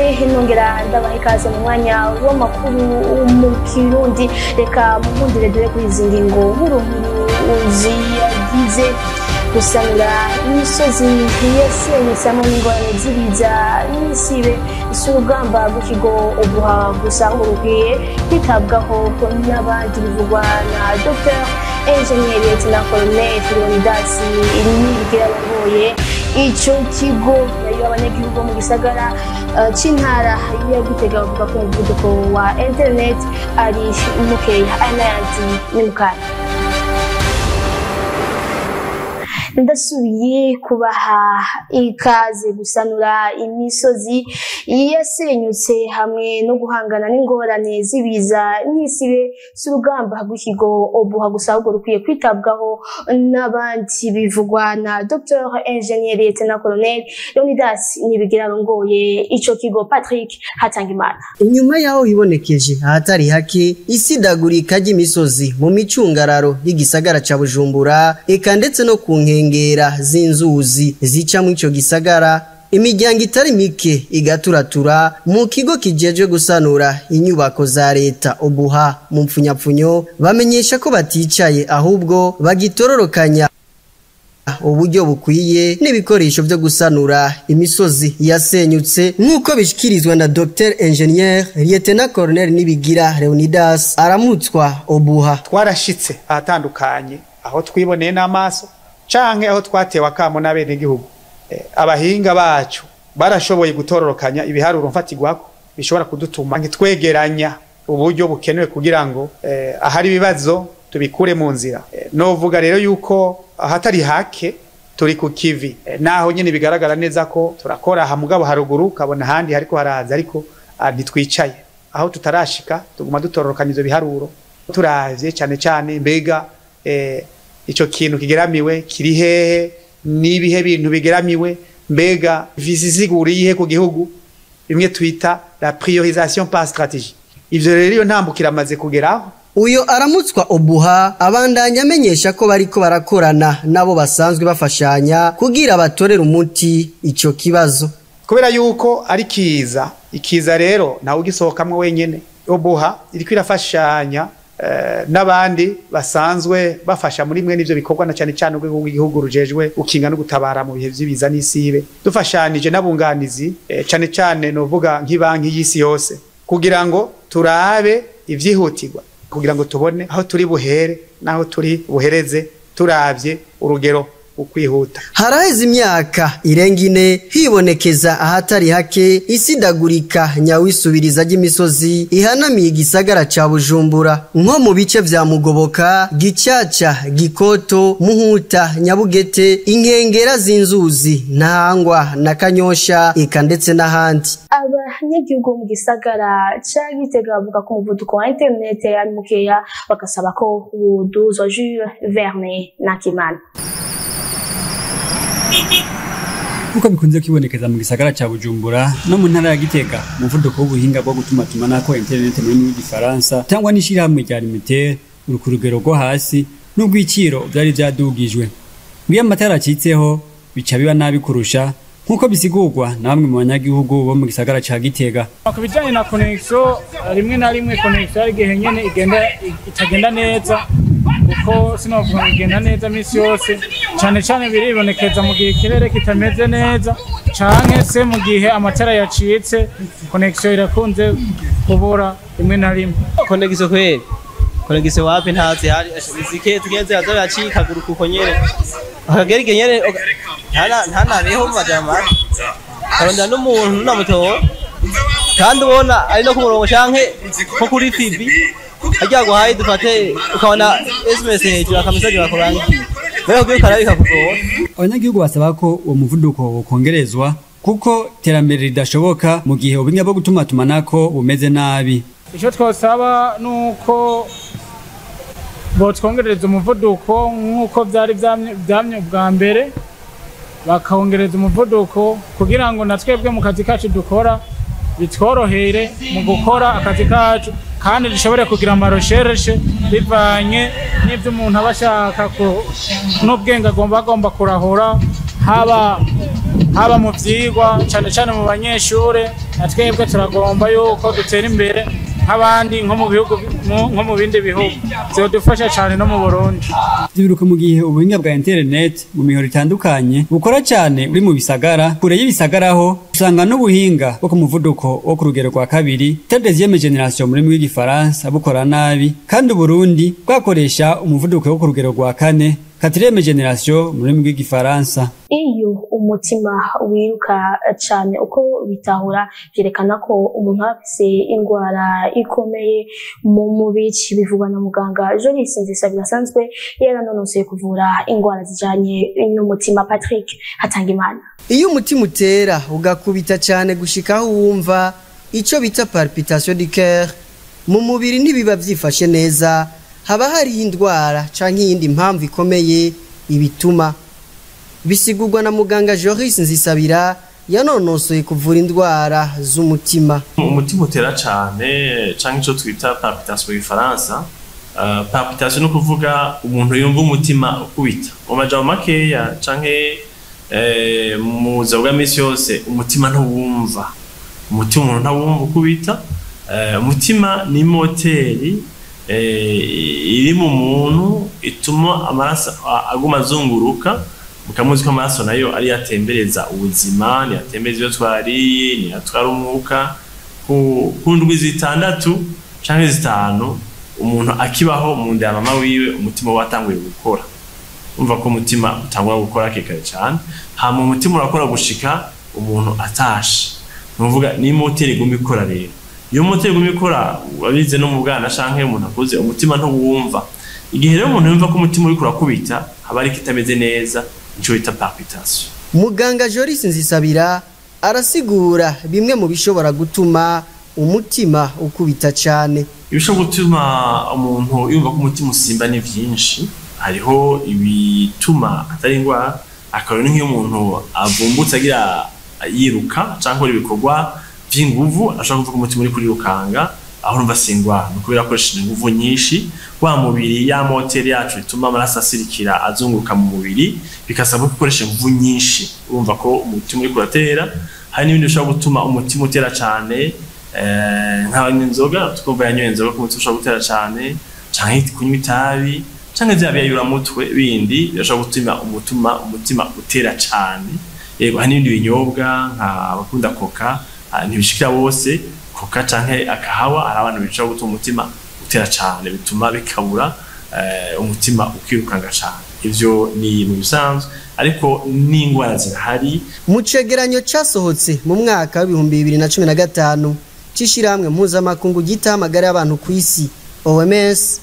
mwese nongera ndabaha ikaze mu mwanya w'amakuru mu Kirundi. Reka mukundire dore kuri izi ngingo nkuru ziyagize gusanura imisozi yasenyutse n'ingorane z'ibiza n'isibe isurugamba rw'ikigo Obuha gusa urukwiye kwitabwaho n'abandi bivugwa na Dr. Engineer Lieutenant Colonel Leonidas Nibigira ico kigo nayo abanyagihugu mu gisagara c'intara ya Gitega bavuga ko umuvuduko wa internet ari mukeya anayanti n'umukara. Ndasubiye kubaha ikaze gusanura imisozi yasenyutse hamwe no guhangana n'ingorane z'ibiza n'isibe s'urugamba rw'ikigo Obuha gusa ahubwo rukwiye kwitabwaho n'abandi bivugwa na Dr. Engineer Lieutenant Colonel Leonidas Nibigira ico kigo. Patrick Hatangimana. Inyuma yaho hibonekeje ahatari hake isidagurika ry'imisozi mu micungararo y'igisagara ca Bujumbura eka ndetse no ku nkengera z'inzuzi zica mu ico gisagara, imiryango itari mike igaturatura mu kigo kijejwe gusanura inyubako za leta Obuha mu mpfunyapfunyo bamenyesha ko baticaye ahubwo bagitororokanya uburyo bukwiye n'ibikoresho byo gusanura imisozi yasenyutse nk'uko bishikirizwa na Dr. Engineer Lieutenant Colonel Nibigira Leonidas aramutswa Obuha. Twarashitse ahatandukanye aho twiboneye n'amaso canke aho twatewe akamo n'abene gihugu. Abahinga bacu barashoboye gutororokanya ibiharuro mfatigwako bishobora kudutuma nkitwegeranya uburyo bukenewe kugira ngo ahari ibibazo tubikure mu nzira. Novuga rero yuko ahatari hake turi ku kivi, naho nyene bigaragara neza ko turakora aha mugabo haruguru kabona handi hariko haraza, ariko ntitwicaye aho tutarashika tuguma dutororokanya izo biharuro turavye cyane mbega ico kintu kigeramiwe kiri hehe nibihe bintu bigeramiwe, mbega visiziguriye ku gihugu bimwe twita la priorisation par stratégie. Ivyo rero iyo ntambukira amaze kugeraho. Uyo aramutswa Obuha abandanya amenyesha ko bariko barakorana nabo basanzwe bafashanya kugira batorera umuti ico kibazo, kubera yuko ari ikiza rero nawe ugisohokamwe wenyene. Obuha iriko irafashanya n'abandi basanzwe bafasha muri mwe n'ivyo bikorwa na cyane urwego rw'igihugu rujejwe ukinga no gutabara mu bihe by'ibiza n'isibe, dufashanije n'abunganizi cyane novuga nk'ibanki y'isi yose kugira ngo turabe ivyihutirwa, kugira ngo tubone aho turi buhere naho turi buhereze turavye urugero ukwihuta. Haraheze imyaka irenga 4 hibonekeza ahatari hake isidagurika nyawisubiriza ry'imisozi ihanamiye igisagara ca Bujumbura nko mu bice vya Mugoboka, Gicaca, Gikoto, Muhuta, Nyabugete, inkengera z'inzuzi Ntangwa na Kanyosha eka ndetse n'ahandi. Abanyagihugu mu gisagara ca Gitega bavuga ko umuvuduko wa internet ari mukeya bagasaba ko uduzwa Jules Verne Nakimana. Kuko bikunze kwibonekeza mu gisagara ca Bujumbura no mu ntara ya Gitega, umuvuduko w'ubuhinga bwo gutumatumanako internet muri Gifaransa cyangwa n'ishirahamwe rya Limiter uri ku rugero rwo hasi n'ubwiciro byari byadugijwe. Mbiye amatara acitseho bica biba nabi kurusha nkuko bisigurwa na bamwe mu banyagihugu bo mu gisagara ca Gitega. Kubijanye na connection rimwe na rimwe connection igihe nyene itagenda neza, uko sinovuga igenda neza misi yose, cyane biribonekeza mu gihe kirere kitameze neza canke se mu gihe amatara yacitse connection irakunze kubura rimwe na rimwe. Connection wapi ntazi hari zike tugenze azabacika gurukuko nyene akagerige nyene ntana beho majama karonda n'umuntu namuto kandi ubona ari no ku murongo canke ko kuri fibi ajya guhaye dufate ukabona SMS hejuru akamisaje bakorangiye rero byo karabika kugora. Abanyagihugu basaba ko uwo muvuduko ukongerezwa kuko terambere ridashoboka mu gihe ubinga bwo gutumatumanako bumeze nabi. Ico twosaba nuko botwongereza umuvuduko nkuko byari byamye bwa mbere, bakawongereza umuvuduko kugira ngo natwebwe mu kazi kacu dukora bitworohere mu gukora akazi kacu kandi rishobore kugira amarecherche bivanye n'ibyo umuntu abashaka ko n'ubwenge agomba kurahora haba mu vyigwa cyane cyane mu banyeshure na twebwe turagomba yuko dutera imbere nk'abandi nko mu bihugu nko mu bindi bihugu zodufasha cyane no mu Burundi. Zibiruka mu gihe ubuhinga bwa internet mu mihoro itandukanye bukora cyane uri mu bisagara kure y'ibisagaraho usanga n'ubuhinga bwo ku muvuduko wo ku rugero rwa kabiri deuxième génération muri w'igifaransa bukora nabi kandi Burundi bwakoresha umuvuduko wo ku rugero rwa kane quatrième génération muri w'igifaransa. Iyo umutima wiruka cyane uko bitahura byerekana ko umuntu afise indwara ikomeye mu mubiri bivugwa na muganga Jolis Nzisabira asanzwe yaranonosoye kuvura indwara zijanye n'umutima. Patrick Hatangimana: iyo umutima utera ugakubita cyane gushikaho wumva ico bita palpitation du cœur mu mubiri ntibiba byifashe neza, haba hari indwara canke iyindi mpamvu ikomeye ibituma. Bisigurwa na muganga Joris Nzisabira yanonosoye kuvura indwara z'umutima. Umutima utera cyane canke ico twita palpitation mu Faransa. Palpitation no kuvuga umuntu yumva umutima ukubita mu majambo makeya canke mu buzima misi yose umutima ntuwumva, umutima umuntu ntawumva ukubita. Umutima ni moteri iri mu muntu ituma amaraso aguma azunguruka, mukamuzi ko amaraso nayo ari yatembereza ubuzima, ni yatembereza iyo twariye, ni yatwara umwuka. Ku ndwi zitandatu canke zitanu umuntu akibaho mu nda ya mama wiwe umutima watanguye gukora. Umva ko umutima utangura gukora kekare cyane, hama umutima urakora gushika umuntu atashe. Nuvuga ni moteri iguma ikora rero. Iyo moteri iguma ikora wabize no mu bwana canke umuntu akuze umutima ntuwumva. Igihe rero umuntu yumva ko umutima uri kurakubita haba ari kitameze neza, ico bita palpitation. Muganga Joris Nzisabira arasigura bimwe mu bishobora gutuma umutima ukubita cyane. Ibishobora gutuma umuntu yumva ko umutima usimba ni vyinshi. Hariho ibituma atari indwara, akarone nk'iyo umuntu avumbutse agira yiruka canke ibikorwa vy'inguvu ashaka kuvuga umutima uri kurirukanga, aho urumva singwa no kubera akoresheje inguvu nyinshi wa mubiri ya moteri yacu ituma amaraso asirikira azunguruka mu mubiri, bikasaba gukoresha inguvu nyinshi, urumva ko umutima uri kuratera. Hari n'ibindi bishobora gutuma umutima utera cyane, nk'abanywa inzoga, twumva yanyoye inzoga ko umutima ushobora gutera cyane, canke kunywa itabi canke vya biyayura mutwe bindi bishobora gutuma umutima utera cyane. Yego hari n'ibindi binyobwa nk'abakunda koka ntibishikira bose, koka canke akahawa hari abantu bishobora gutuma umutima utera cyane, bituma bikabura umutima ukirukanga cyane. Ivyo ni mu bisanzwe, ariko n'ingwara zirahari. Mu cegeranyo casohotse mu mwaka wa 2015 c'ishirahamwe mpuzamakungu gita amagara y'abantu ku isi OMS,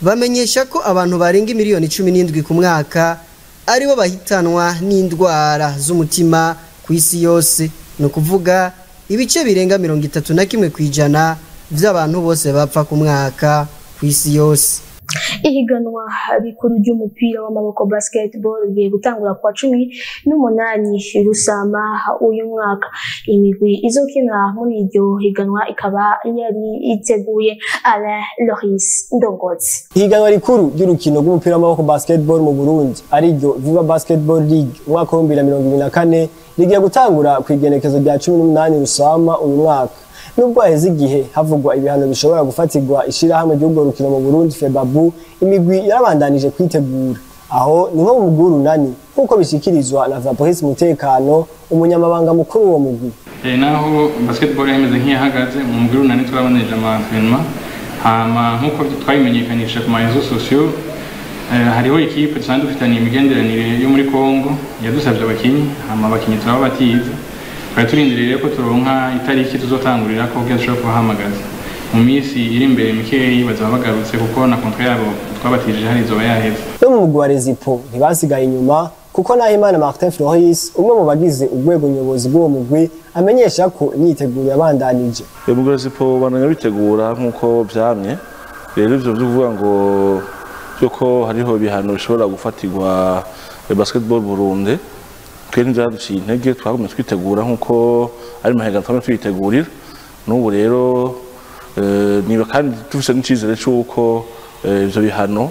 bamenyesha ko abantu barenga miliyoni 17 ku mwaka aribo bahitanwa n'indwara z'umutima ku isi yose. No kuvuga ibice birenga 31% vy'abantu bose bapfa ku mwaka ku isi yose. Ihiganwa rikuru ry'umupira w'amaboko basketball rigiye gutangura kwa 18 Rusama uyu mwaka. Imigwi izokina muri iryo higanwa ikaba yari iteguye Alain Loris Ndongozi. Ihiganwa rikuru ry'urukino rw'umupira w'amaboko basketball mu Burundi ari ryo Viva Basketball League umwaka wa 2024 rigiye gutangura ku igenekezo rya 18 Rusama uyu mwaka. Nubwo haheze igihe havugwa ibihano bishobora gufatirwa ishirahamwe ry'urwo rukino mu Burundi FEBABU, imigwi yarabandanije kwitegura. Aho ni nko mu mugwi runani nkuko bishikirizwa na Vaporis Mutekano, umunyamabanga mukuru w'uwo mugwi. Naho basketball yemeze nk'iyahagaze mu mugwi runani twabanije ama-entraînement, hama nkuko twabimenyekanisha ku marezo sociaux, hariho ikipe dusanzwe dufitaniye imigenderanire yo muri Kongo yadusabye abakinyi, hama abakinyi turabatiza. Turindiriye ko turonka itariki tuzotangurira ko byashobora kuhamagaza mu minsi iri imbere mikeyi bazaba bagarutse, kuko na kontra yabo twabatije hari izoba yaheze. No mu mugwi wa Rezipo ntibasigaye inyuma, kuko Nahimana Martin Floris umwe mu bagize urwego nyobozi bw'uwo mugwi amenyesha ko imyiteguro yabandanije. Mu Rezipo bananya bitegura nkuko byamye. Rero ivyo bivuga ngo yuko hariho ibihano bishobora gufatirwa basketball Burundi. Twende duciye intege twagumye twitegura nkuko ari mahega twamwe twitegurira. N'ubu rero niba kandi tufise n'icizere cyuko ivyo bihano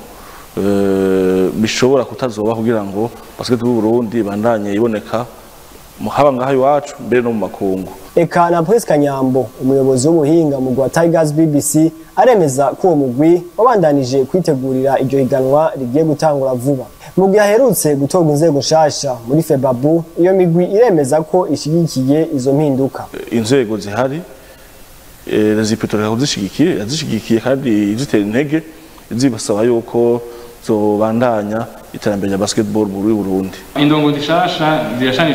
bishobora kutazoba kugira ngo basketball y'u Burundi bandanye iboneka haba ngaha iwacu mbere no mu makungu. Eka na Prince Kanyambo umuyobozi w'ubuhinga mu Rwa Tigers BBC aremeza ko uwo mugwi wabandanije kwitegurira iryo higanwa rigiye gutangura vuba. Mu gihe aherutse gutorwa inzego nshasha muri Febabu, iyo migwi iremeza ko ishigikiye izo mpinduka. Inzego zihari zipetoreka kuzishigikiye kandi zitera intege zibasaba yuko zobandanya iterambere rya basketball muri Burundi. Indongo zishasha zirashana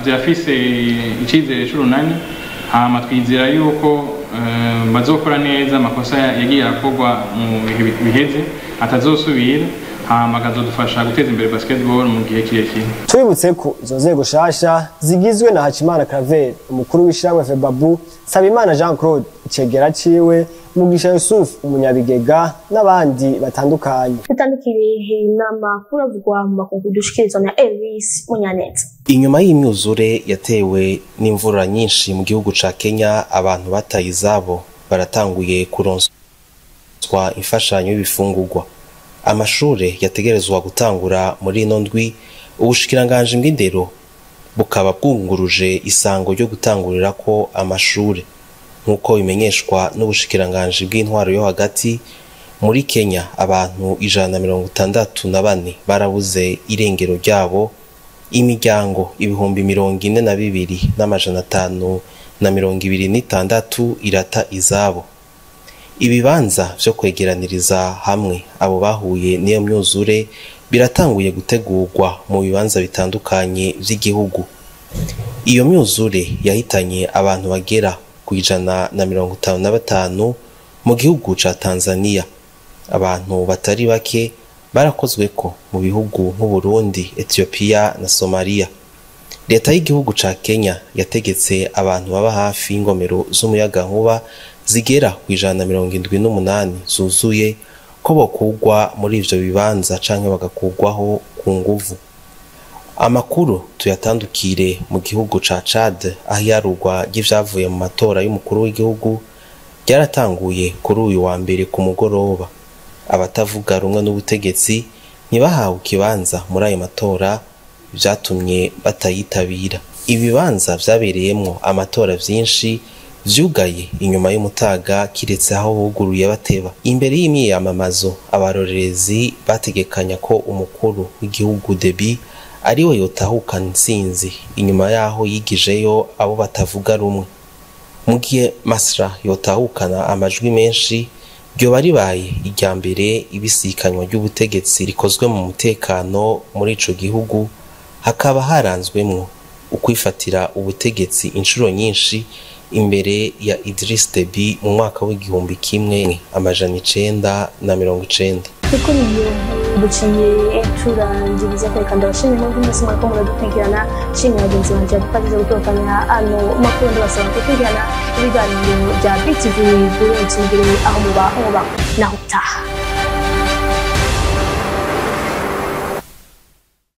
zirafise icizere c'urunani, hama twizera yuko bazokora neza amakosa yagiye akorwa mu biheze atazosubira, hama akazodufasha guteza imbere basketball mu gihe kirekire. Twibutse ko izo nzego shasha zigizwe na Hachimana Claver umukuru w'ishyirahamwe Febabu, Sabimana Jean Claude icegera ciwe, Mugisha Yusuf umunyabigega n'abandi batandukanye. Tutandukire inama kuravugwa mu makungu dushikirizwa na Elvis Munyaneza. Inyuma y'imyuzure yatewe n'imvura nyinshi mu gihugu ca Kenya, abantu bataye izabo baratanguye kuronswa imfashanyo y'ibifungurwa. Amashure yategerezwa gutangura muri ino ndwi, ubushikiranganje bw'indero bukaba bwunguruje isango ryo gutangurira ko amashure nkuko bimenyeshwa n'ubushikiranganje bw'intwaro yo hagati. Muri Kenya abantu 164 barabuze irengero ryabo, imiryango 42,526 irata izabo. Ibibanza vyo kwegeraniriza hamwe abo bahuye n'iyo myuzure biratanguye gutegurwa mu bibanza bitandukanye vy'igihugu. Iyo myuzure yahitanye abantu bagera ku 155 mu gihugu ca Tanzania. Abantu batari bake barakozweko mu bihugu nk'u Burundi, Ethiopia na Somalia. Leta y'igihugu ca Kenya yategetse abantu baba hafi y'ingomero z'umuyagankuba zigera ku 178 zuzuye ko bokugwa muri ivyo bibanza canke bagakugwaho ku nguvu. Amakuru tuyatandukire mu gihugu ca Chad, aho yarugwa ry'ivyavuye mu matora y'umukuru w'igihugu ryaratanguye kuri uyu wa mbere ku mugoroba. Abatavuga rumwe n'ubutegetsi ntibahawe ikibanza muri ayo matora, vyatumye batayitabira. Ibibanza vyabereyemwo amatora vyinshi vyugaye inyuma y'umutaga, kiretse aho buguruye bateba. Imbere y'imyiyamamazo abarorerezi bategekanya ko umukuru w'igihugu Deby ariwe yotahukana intsinzi inyuma yaho yigijeyo abo batavuga rumwe. Mu gihe Masra yotahukana amajwi menshi, ryo baribaye irya mbere ibisikanywa ry'ubutegetsi rikozwe mu mutekano muri ico gihugu, hakaba haranzwemwo ukwifatira ubutegetsi inshuro nyinshi imbere ya Idris Deby mu mwaka w'1990. Kuri iyo duciye turangiriza kwerekana abashimye no mwese mwako muradukurikirana, shimye abagenzi banje badufashije gutokanya ano makuru, ndabasaba gukurikirana ibiganiro bya BTV Burundi aho muba naho utaha.